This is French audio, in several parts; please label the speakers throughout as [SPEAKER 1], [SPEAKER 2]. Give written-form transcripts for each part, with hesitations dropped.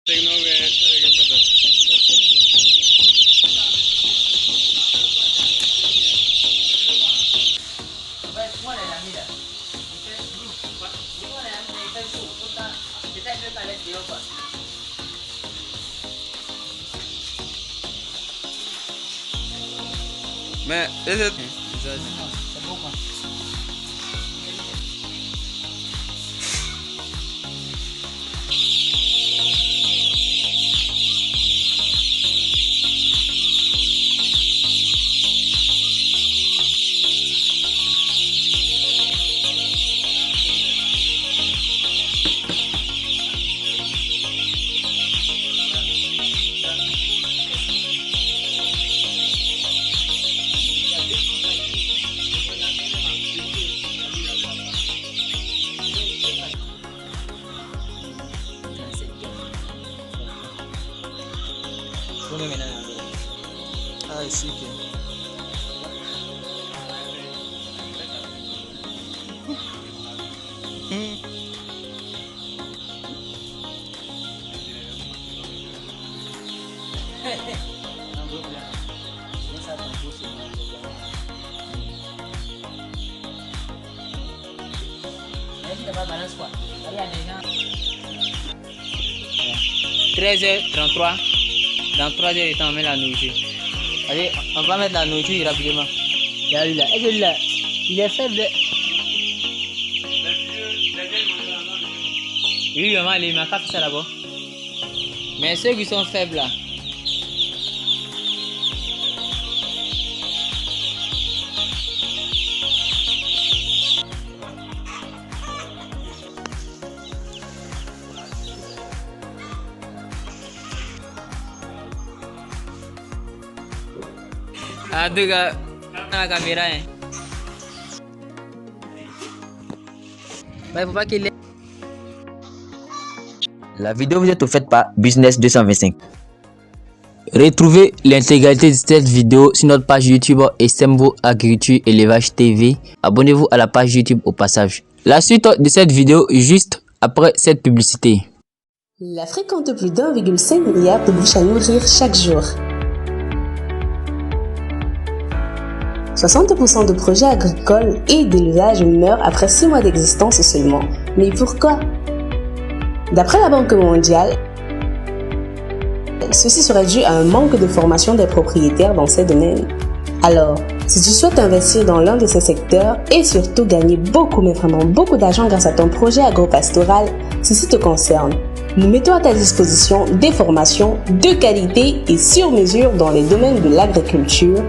[SPEAKER 1] Mais c'est
[SPEAKER 2] bon quoi.
[SPEAKER 1] ah ici que
[SPEAKER 2] Balance quoi. Il y a des gens. 13h33. Dans 3 heures de temps, on met la nourriture. Allez, on va mettre la nourriture rapidement. Il y a lui là. Est-ce que lui là, il est faible? Oui, maman, il m'a fait ça là-bas. Mais ceux qui sont faibles là. Ah, deux gars, la caméra, hein. Bah, il faut pas qu'il ait.
[SPEAKER 3] La vidéo vous est offerte par Business 225. Retrouvez l'intégralité de cette vidéo sur notre page YouTube Esembo Agriculture Élevage TV. Abonnez-vous à la page YouTube au passage. La suite de cette vidéo juste après cette publicité.
[SPEAKER 4] L'Afrique compte plus d'1,5 milliard de bouches à nourrir chaque jour. 60% de projets agricoles et d'élevage meurent après 6 mois d'existence seulement. Mais pourquoi? D'après la Banque mondiale, ceci serait dû à un manque de formation des propriétaires dans ces domaines. Alors, si tu souhaites investir dans l'un de ces secteurs et surtout gagner beaucoup, mais vraiment beaucoup d'argent grâce à ton projet agropastoral, ceci te concerne. Nous mettons à ta disposition des formations de qualité et sur mesure dans les domaines de l'agriculture,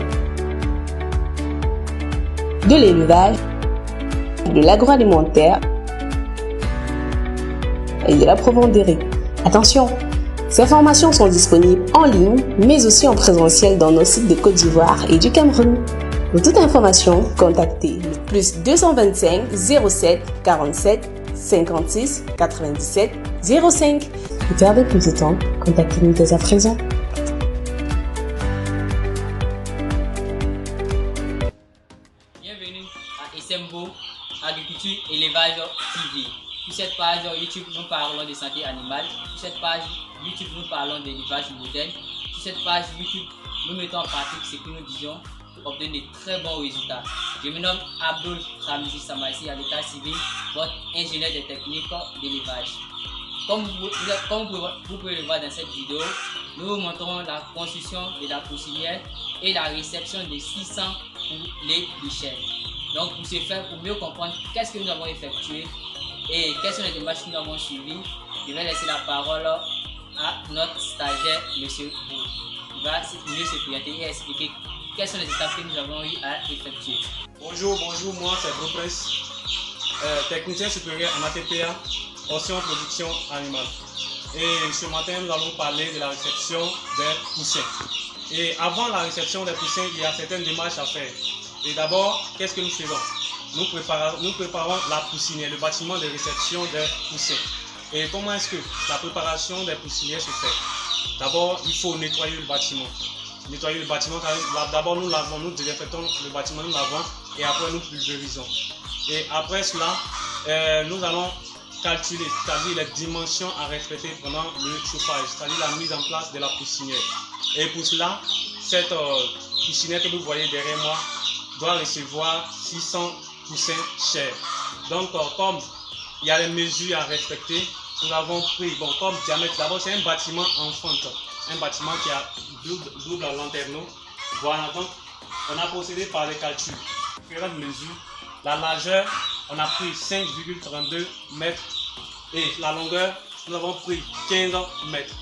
[SPEAKER 4] de l'élevage, de l'agroalimentaire et de la provenderie. Attention, ces formations sont disponibles en ligne, mais aussi en présentiel dans nos sites de Côte d'Ivoire et du Cameroun. Pour toute information, contactez le +225 07 47 56 97 05. Pour perdre plus de temps, contactez-nous dès à présent.
[SPEAKER 2] Bienvenue à Esembo Agriculture Élevage TV. Sur cette page YouTube, nous parlons de santé animale. Sur cette page YouTube, nous parlons d'élevage moderne. Sur cette page YouTube, nous mettons en pratique ce que nous disons pour obtenir de très bons résultats. Je me nomme Abdul Ramzi Samassi à l'état civil, votre ingénieur de techniques d'élevage. Comme vous pouvez le voir dans cette vidéo, nous vous montrons la construction de la poussinière et la réception de 600 poulets de chèvre. Donc pour ce faire, pour mieux comprendre qu'est-ce que nous avons effectué et quelles sont les démarches que nous avons suivies, je vais laisser la parole à notre stagiaire, M. Bou. Il va mieux se présenter et expliquer quelles sont les étapes que nous avons eu à effectuer.
[SPEAKER 5] Bonjour, moi c'est Bro Prince, technicien supérieur en ATPA, option production animale. Et ce matin, nous allons parler de la réception des poussins. Et avant la réception des poussins, il y a certaines démarches à faire. Et d'abord, qu'est-ce que nous faisons? Nous préparons la poussinière, le bâtiment de réception des poussins. Et comment est-ce que la préparation des poussinières se fait? D'abord, il faut nettoyer le bâtiment. Nettoyer le bâtiment, d'abord nous lavons, nous désinfectons le bâtiment, nous lavons et après nous pulvérisons. Et après cela, nous allons calculer, c'est-à-dire les dimensions à respecter pendant le chauffage, c'est-à-dire la mise en place de la poussinière. Et pour cela, cette poussinière que vous voyez derrière moi doit recevoir 600 poussins chers. Donc, comme il y a les mesures à respecter, nous avons pris, comme diamètre, d'abord c'est un bâtiment en fente, un bâtiment qui a double lanterneau. Voilà, donc on a procédé par les calculs, différentes mesures. La largeur, on a pris 5,32 mètres et la longueur, nous avons pris 15 mètres.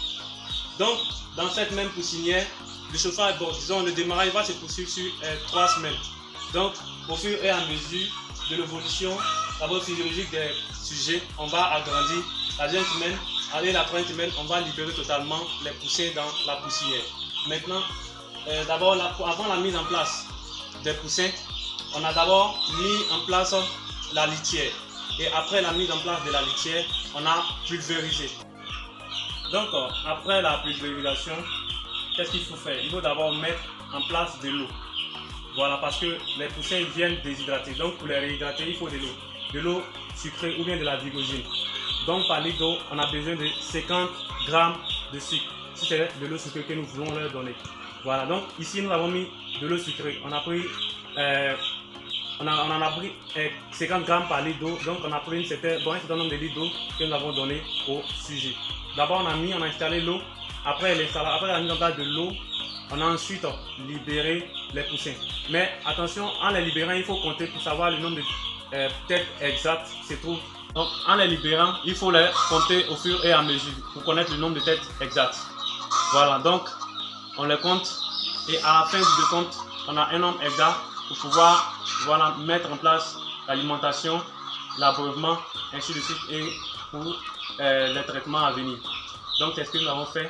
[SPEAKER 5] Donc, dans cette même poussinière, le chauffage, disons, le démarrage va se poursuivre sur 3 semaines. Donc, au fur et à mesure de l'évolution d'abord physiologique des sujets, on va agrandir. La deuxième semaine, allez la troisième semaine, on va libérer totalement les poussins dans la poussinière. Maintenant, d'abord, avant la mise en place des poussins, on a d'abord mis en place la litière. Et après la mise en place de la litière, on a pulvérisé. Donc, après la pulvérisation, qu'est-ce qu'il faut faire? Il faut d'abord mettre en place de l'eau. Voilà, parce que les poussins viennent déshydrater. Donc, pour les réhydrater, il faut de l'eau sucrée ou bien de la glycogène. Donc, par litre d'eau, on a besoin de 50 grammes de sucre. Si c'est de l'eau sucrée que nous voulons leur donner. Voilà, donc ici, nous avons mis de l'eau sucrée. On a pris, on en a pris 50 grammes par litre d'eau. Donc, on a pris un certain nombre de litres d'eau que nous avons donné au sujet. D'abord, on a installé l'eau. Après la mise en place de l'eau, on a ensuite libéré les poussins. Mais attention, en les libérant, il faut compter pour savoir le nombre de têtes exactes qui se trouvent. Donc, en les libérant, il faut les compter au fur et à mesure pour connaître le nombre de têtes exactes. Voilà, donc on les compte et à la fin du compte, on a un nombre exact pour pouvoir mettre en place l'alimentation, l'abreuvement, ainsi de suite, et pour les traitements à venir. Donc, c'est ce que nous avons fait.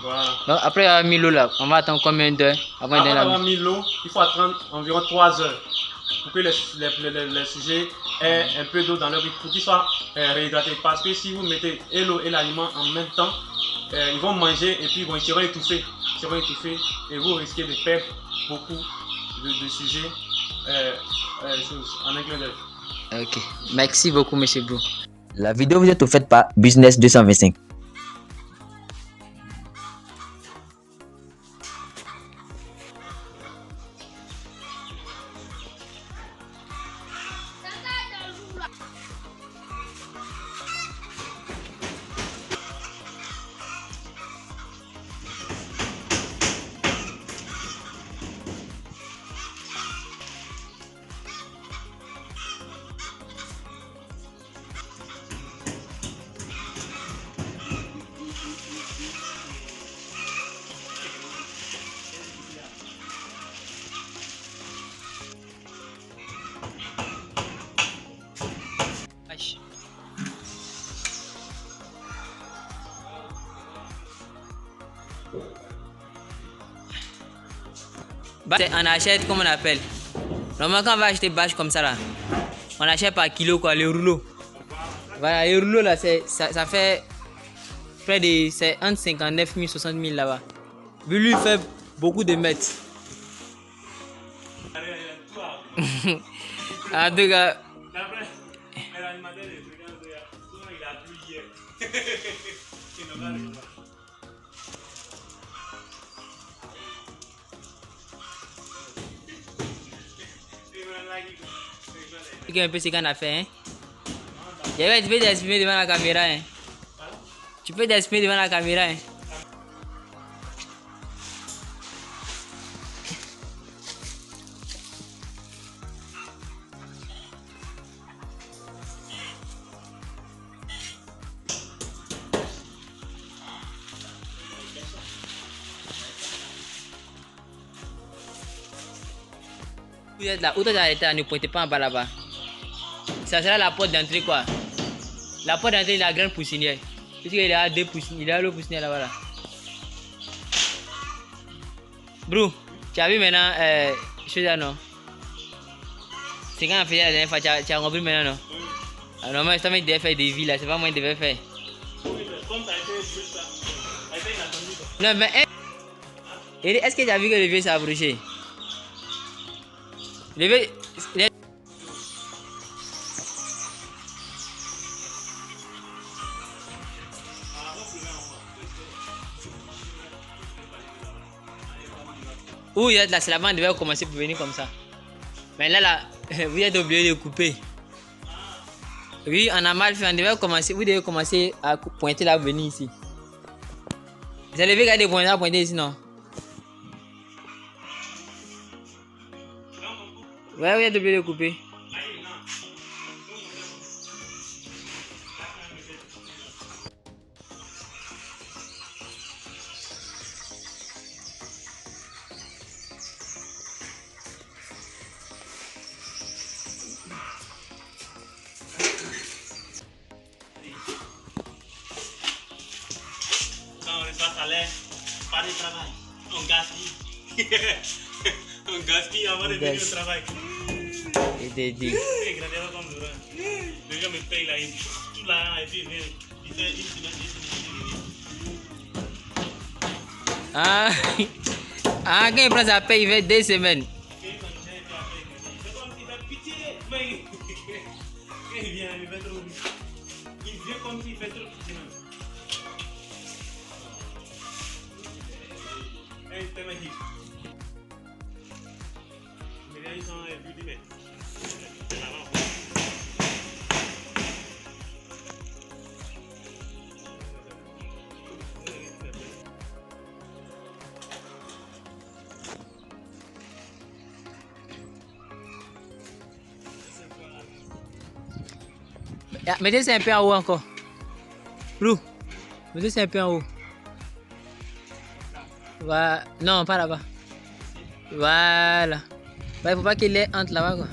[SPEAKER 5] Voilà.
[SPEAKER 2] Donc, après avoir mis l'eau là, on va attendre combien d'heures avant
[SPEAKER 5] Après avoir mis l'eau, il faut attendre environ 3 heures pour que les sujets aient un peu d'eau dans leur vie, pour qu'ils soient réhydratés. Parce que si vous mettez l'eau et l'aliment en même temps, ils vont manger et puis ils seront étouffés. Et vous risquez de perdre beaucoup de sujets en un clin d'œil.
[SPEAKER 2] Ok, merci beaucoup, monsieur Bro.
[SPEAKER 3] La vidéo vous est offerte par Business 225.
[SPEAKER 2] On achète, comme on appelle. Normalement, quand on va acheter bâche comme ça là, on achète par kilo quoi, les rouleaux. Voilà, les rouleaux là, ça fait près de, c'est entre 59 000 60 000 là-bas. Vu lui fait beaucoup de mètres. En tout cas. Un peu ce qu'on a fait, hein. Tu peux t'exprimer devant la caméra, hein. Tu peux t'exprimer devant la caméra, hein. Vous êtes là, où tu as arrêté, ne pointez pas en bas là-bas. Ça sera la porte d'entrée quoi. La porte d'entrée de la grande poussinière. Puisqu'il y a deux poussinières, il y a l'autre poussinière là-bas. Là. Bro, tu as vu maintenant, chose là non? C'est quand on faisait la dernière fois, tu as compris maintenant non? Alors normalement, je devais faire des vies là, c'est pas moi qui devais faire. Non mais, est-ce que tu as vu que le vieux s'est approché? Le vieux... Où il y a de la salamandre devait commencer pour venir comme ça. Mais là, vous êtes obligé de couper. Oui, on a mal fait. On devait commencer. Vous devez commencer à pointer là, venir ici. Vous allez regarder pointer ici, non? Ouais, vous êtes obligé de couper.
[SPEAKER 5] Pas de travail, on gaspille. On gaspille avant de venir au travail.
[SPEAKER 2] Et des dés.
[SPEAKER 5] Le gars me paye là, tout l'argent et puis il fait une semaine.
[SPEAKER 2] Ah, ah, quand il prend sa paye, il fait 2 semaines.
[SPEAKER 5] C'est comme s'il fait pitié. Mais il vient, il fait trop. Il vient comme s'il fait trop pitié.
[SPEAKER 2] Mettez ça un peu en haut encore. Lou, mettez ça un peu en haut. Voilà. Non, pas là-bas. Voilà. Il ne faut pas qu'il ait entre là-bas, quoi.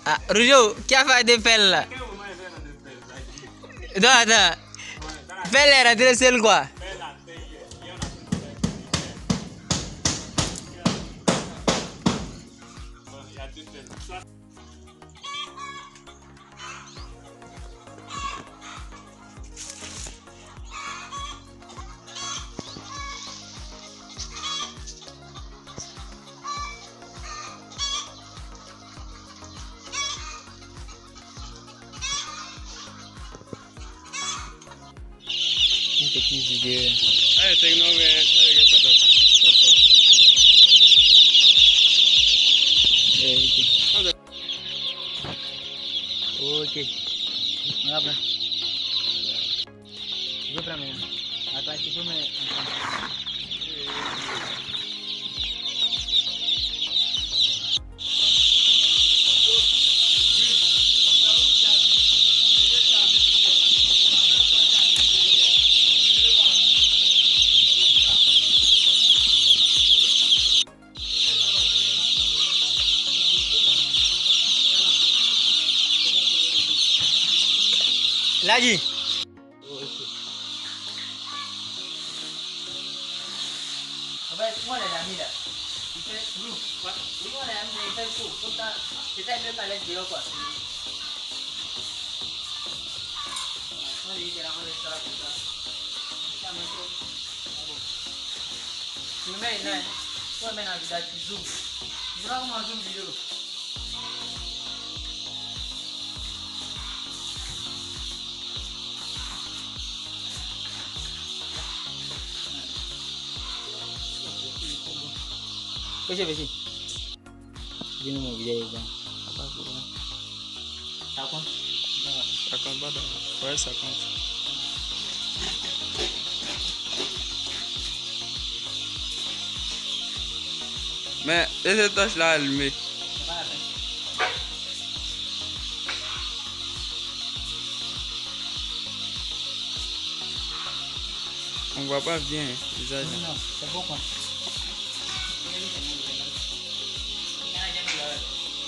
[SPEAKER 2] Ah, Rougeau, qui a fait des pelles là? Non, attends. Pelle est rentrée seule quoi? Une petite vidéo.
[SPEAKER 5] Hey, take no man. Get put up.
[SPEAKER 2] Ok. On va prendre. Je vais prendre. Attends, tu peux me. Lagi. Apa semua dah dah ni dah. Kita dulu. Semua dah ambil kita tu. Kita ambil kalian dia apa? Mari kita nak ambil cara kita. Kita ambil tu. Ini main. Kau main nak video zoom. Berapa mau zoom video lu? Qu'est-ce que c'est? Dis-nous mon vidéo, les gars. Ça compte?
[SPEAKER 1] Ça compte pas d'accord. Ouais, ça compte. Mais cette tâche là allumée.
[SPEAKER 2] C'est pas la peine.
[SPEAKER 1] On voit pas bien le visage.
[SPEAKER 2] Non, c'est bon quoi.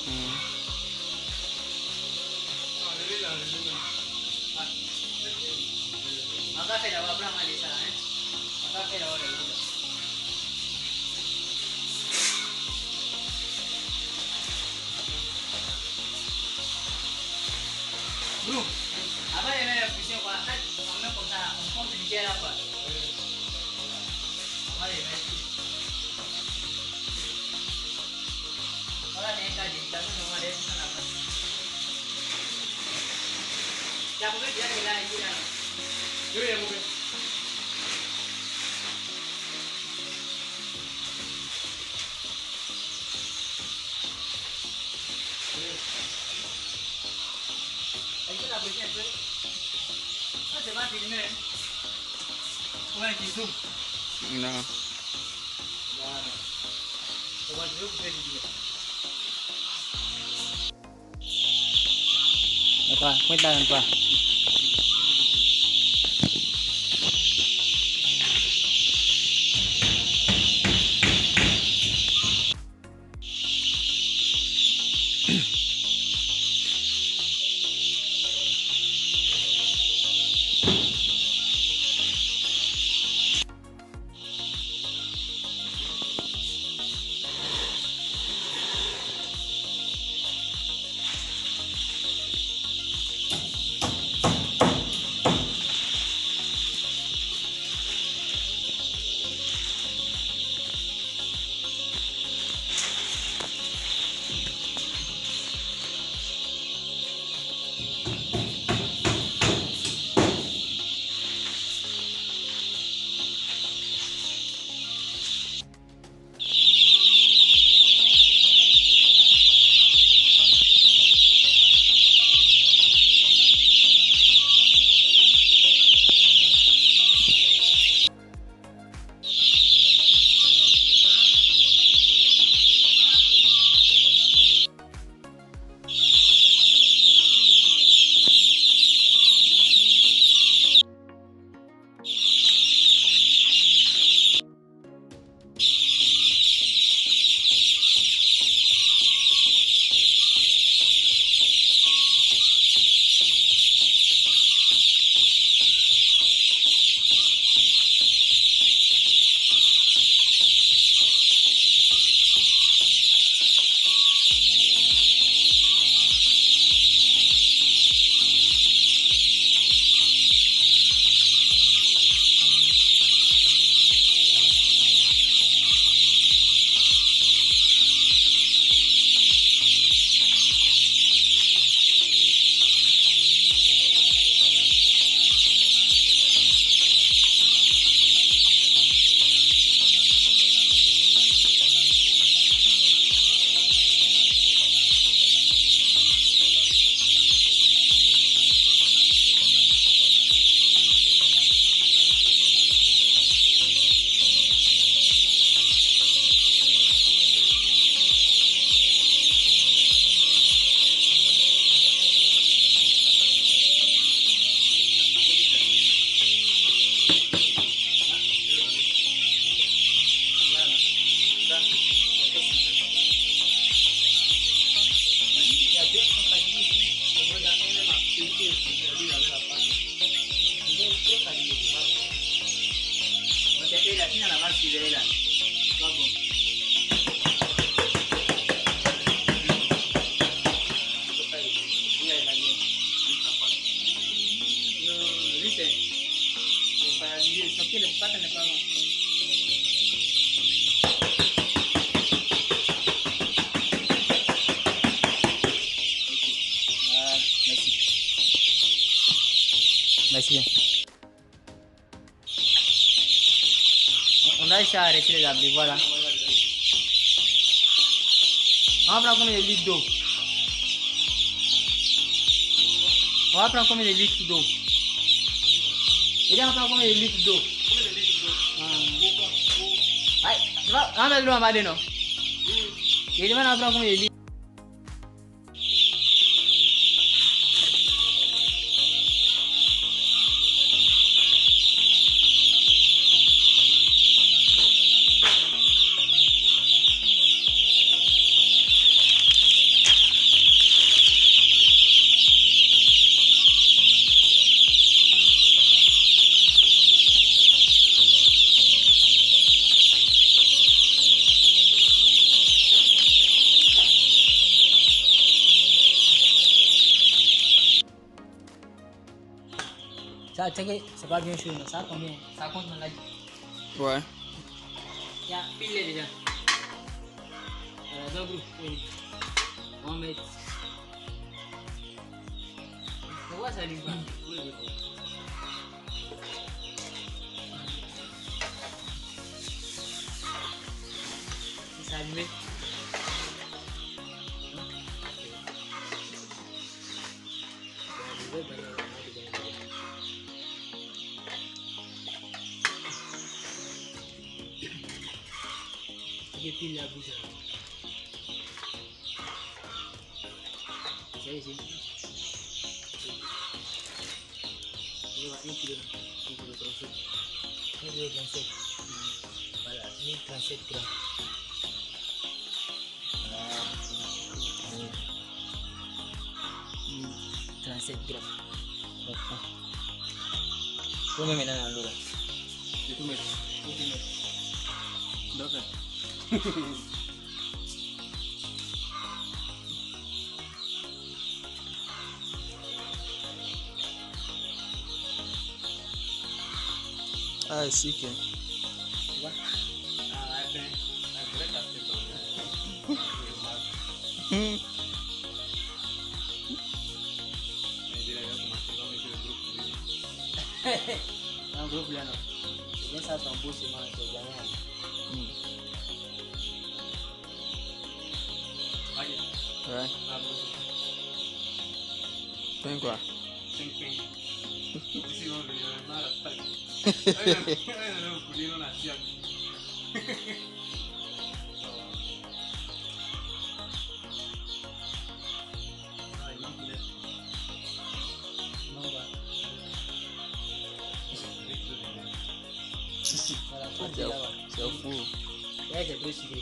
[SPEAKER 1] Hmm.
[SPEAKER 2] fait d'abord, prends mal ça, hein. On va faire d'abord le boulot. Bro, avant de mettre la pression, quoi, on met comme ça, on pompe du gel là, quoi. On va les mettre. Voilà, il y a un cas d'invitation, on va laisser ça là-bas. Il y a combien de gens là, ici, là?
[SPEAKER 5] Oui, il y a combien?
[SPEAKER 2] Est-ce que la pression est prête? Ça, c'est pas filmé. Ouais, qui zoom.
[SPEAKER 1] Non.
[SPEAKER 2] Voilà. On va toujours couper vidéo. D'accord, pointe là même pas. Merci bien. On a réussi à arrêter les abris, voilà. On va prendre combien de litres d'eau? On va prendre combien de litres d'eau? Il va prendre combien de litres d'eau? On va mettre l'eau en bas de nous. Il demande à prendre combien de litres? Ça, tu sais que c'est pas bien chaud, non? Ça combien? Ça compte dans la vie.
[SPEAKER 1] Ouais.
[SPEAKER 2] Tiens, pile-les déjà. Deux groupes. Oui. On va mettre. Pourquoi ça lui va? C'est allumé. Depuis la bouche. C'est ici. Je vais 1 kg. 1,37 kg. Voilà, 1037 grammes. Voilà. 37 grammes. Vous me mettez dans l'eau là.
[SPEAKER 5] Je tout mettre.
[SPEAKER 1] D'accord. Ah, si, que.
[SPEAKER 2] Tu vois?
[SPEAKER 5] Ah, I think I break that thing down.
[SPEAKER 2] Un groupe là, non. C'est bien ça, ton beau ciment, c'est gagné.
[SPEAKER 1] Ouais. Pain quoi? C'est fou.
[SPEAKER 2] Ouais, c'est trop sucré.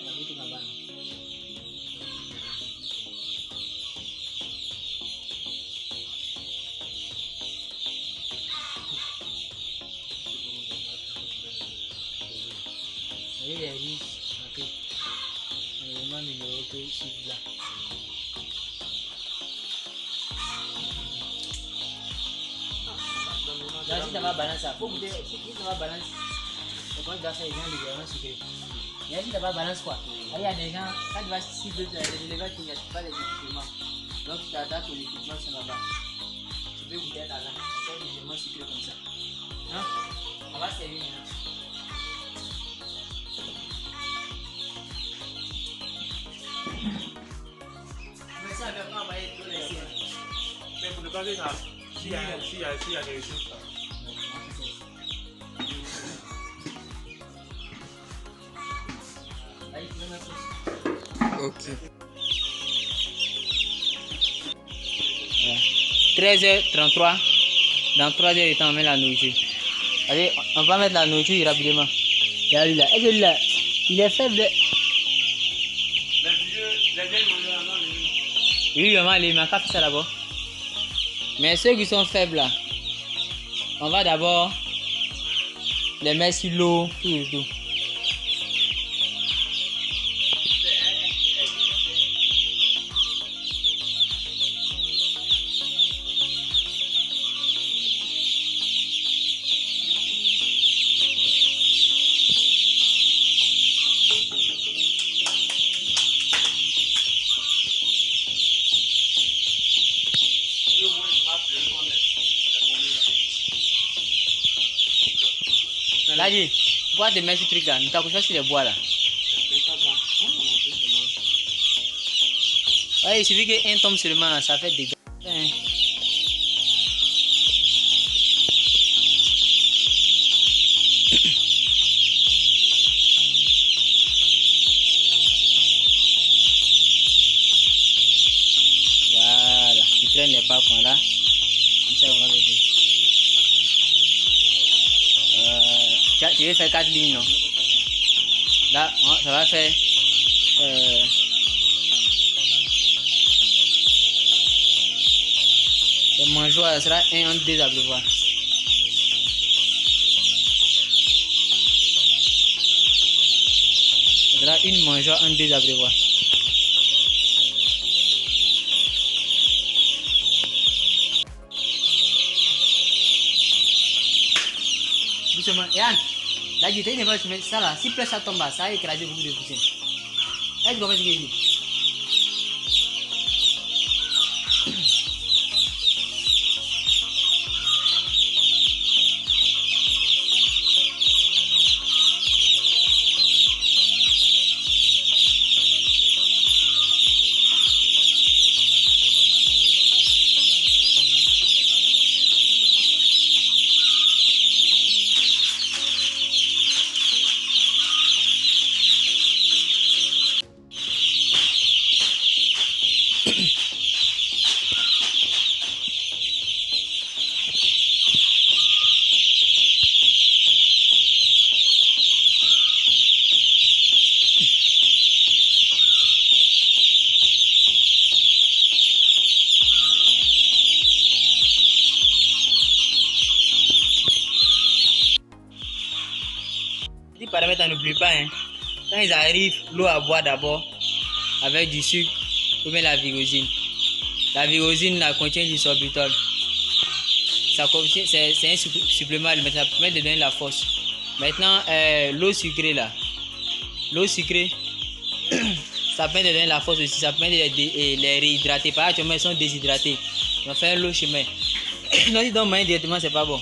[SPEAKER 2] La vie, tu m'as banni. Oui, les riches, ok. Vraiment numéro que je suis là. Là, si tu vas balancer ça, faut goûter. Si tu vas balancer, c'est quand tu dois faire les gens légèrement sucrés. Mais si tu vas balancer quoi? Il y a des gens, quand tu vas cibler les élévages qui n'achètent pas les équipements. Donc tu t'adaptes aux équipements sur là-bas. Tu peux goûter ta langue, c'est légèrement sucré comme ça. Hein? On va servir. Mais ça ne va pas envoyer tous les ciels.
[SPEAKER 5] Mais pour ne pas que ça, s'il y a des choses.
[SPEAKER 2] Allez, tu veux mettre
[SPEAKER 1] Ok.
[SPEAKER 2] 13h33. Dans 3 heures de temps, on met la nourriture. Allez, on va mettre la nourriture rapidement. Regarde là. Est-ce que là, il est faible?
[SPEAKER 5] Les vieux mangent là, non, les vieux non.
[SPEAKER 2] Oui, maman, il m'a fait ça d'abord. Mais ceux qui sont faibles là, on va d'abord les mettre sur l'eau, tout et tout. Là, dis, pourquoi te mettre ce truc là? Ne t'accroche sur les bois là. Ouais, il suffit qu'un tombe seulement là, ça fait des dégâts. Hein. Voilà, tu traînes les pas là. Comme ça, on va vérifier. Tu veux faire 4 lignes, non? Là, ça va faire le mangeoire, ça sera 1 entre 2 abreuvoirs. sera une mangeoire en 2 abreuvoirs. Doucement, Yann, là, il ne va pas mettre ça là. Si plus ça tombe, ça va écraser beaucoup de poussière. Là, tu comprends ce que je dis? Les paramètres, n'oublie pas, hein. Quand ils arrivent, l'eau à boire d'abord avec du sucre ou bien la virosine. La virosine là, contient du sorbitol. C'est un supplément alimentaire, ça permet de donner la force. Maintenant, l'eau sucrée là, l'eau sucrée, ça permet de donner la force aussi, ça permet de les réhydrater. Par exemple, ils sont déshydratés. Ils vont faire l'eau chemin. Non, ils donnent main directement, c'est pas bon.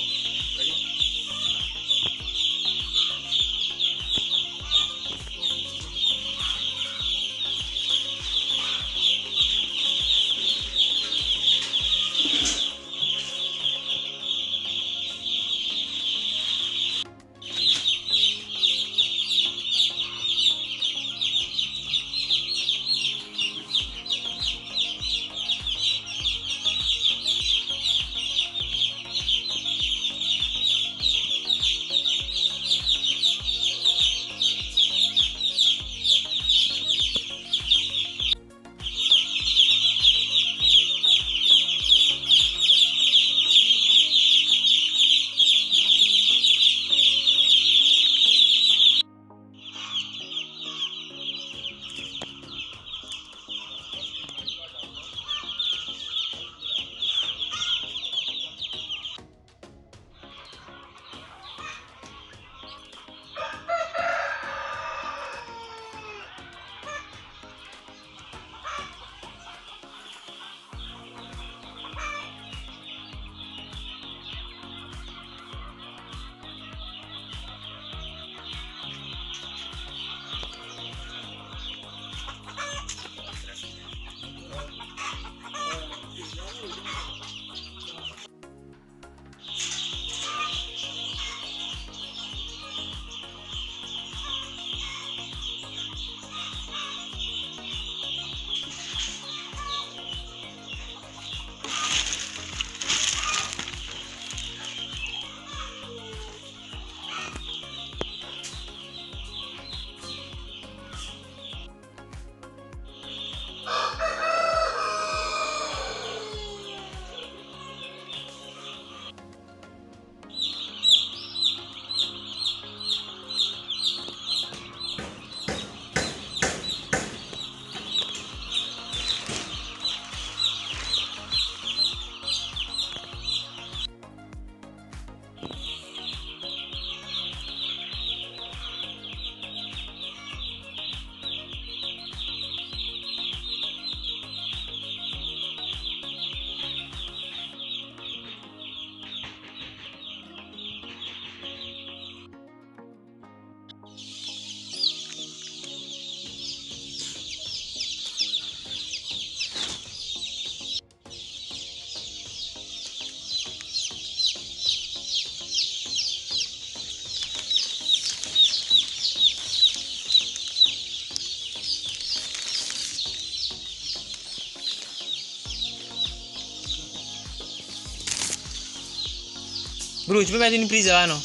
[SPEAKER 2] Bro, tu peux mettre une prise là, non?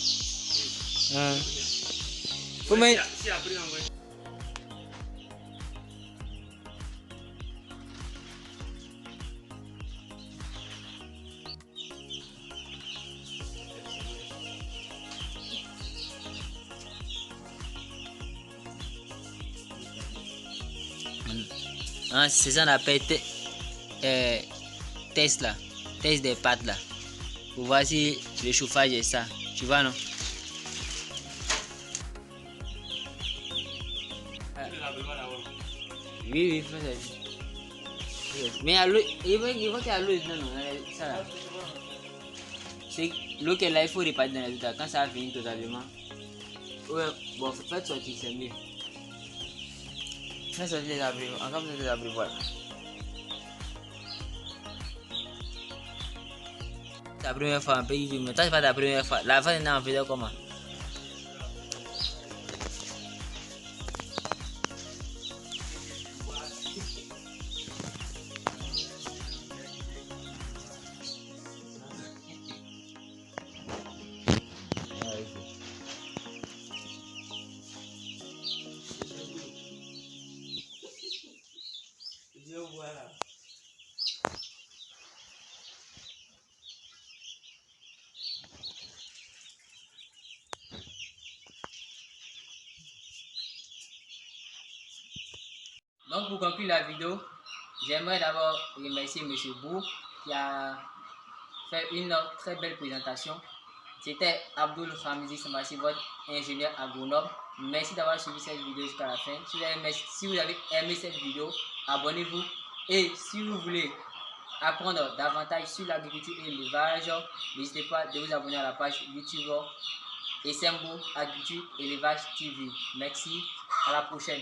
[SPEAKER 2] Faut mettre...
[SPEAKER 3] Hein, c'est ça qu'on appelle test là. Test des pâtes là. Pour voir si le chauffage est ça. Tu vois non? Oui, fais ça. Mais il faut qu'il y a l'eau dedans, ça là. C'est l'eau qu'elle a, il faut répartir dans les autres. Quand ça va finir totalement. Ouais, bon, faites sortir, c'est mieux. Faites sortir les abris, encore plus les abris, voilà. C'est la première fois, un peu, mais toi, c'est pas ta première fois. La fois, on faisait comment?
[SPEAKER 1] Voilà.
[SPEAKER 2] Donc pour conclure la vidéo, j'aimerais d'abord remercier M. Bou qui a fait une très belle présentation. C'était Abdul Hamizi Samassi, votre ingénieur agronome. Merci d'avoir suivi cette vidéo jusqu'à la fin. Si vous avez aimé cette vidéo, abonnez-vous. Et si vous voulez apprendre davantage sur l'agriculture et l'élevage, n'hésitez pas de vous abonner à la page YouTube Essembo Agriculture Élevage TV. Merci, à la prochaine.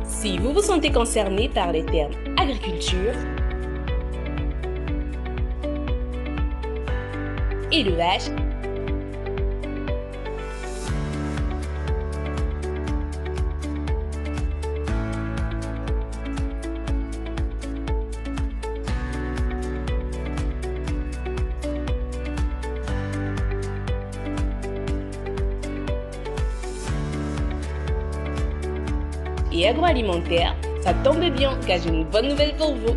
[SPEAKER 4] Si vous vous sentez concerné par les termes agriculture, élevage, et agroalimentaire, ça tombe bien car j'ai une bonne nouvelle pour vous.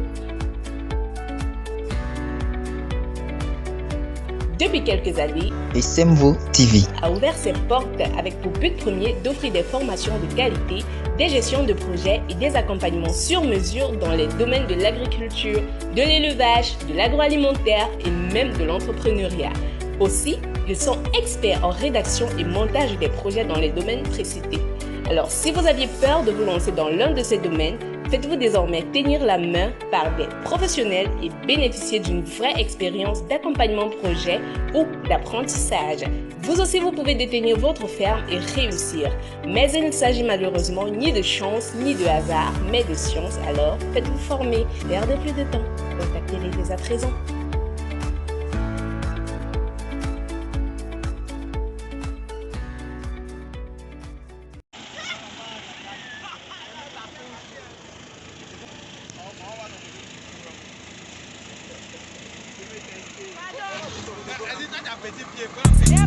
[SPEAKER 4] Depuis quelques années,
[SPEAKER 3] Essembo TV
[SPEAKER 4] a ouvert ses portes avec pour but premier d'offrir des formations de qualité, des gestions de projets et des accompagnements sur mesure dans les domaines de l'agriculture, de l'élevage, de l'agroalimentaire et même de l'entrepreneuriat. Aussi, ils sont experts en rédaction et montage des projets dans les domaines précités. Alors, si vous aviez peur de vous lancer dans l'un de ces domaines, faites-vous désormais tenir la main par des professionnels et bénéficiez d'une vraie expérience d'accompagnement projet ou d'apprentissage. Vous aussi, vous pouvez détenir votre ferme et réussir. Mais il ne s'agit malheureusement ni de chance ni de hasard, mais de science. Alors, faites-vous former. Perdez plus de temps. Contactez-les dès à présent.
[SPEAKER 6] Vas-y, t'as petit pied.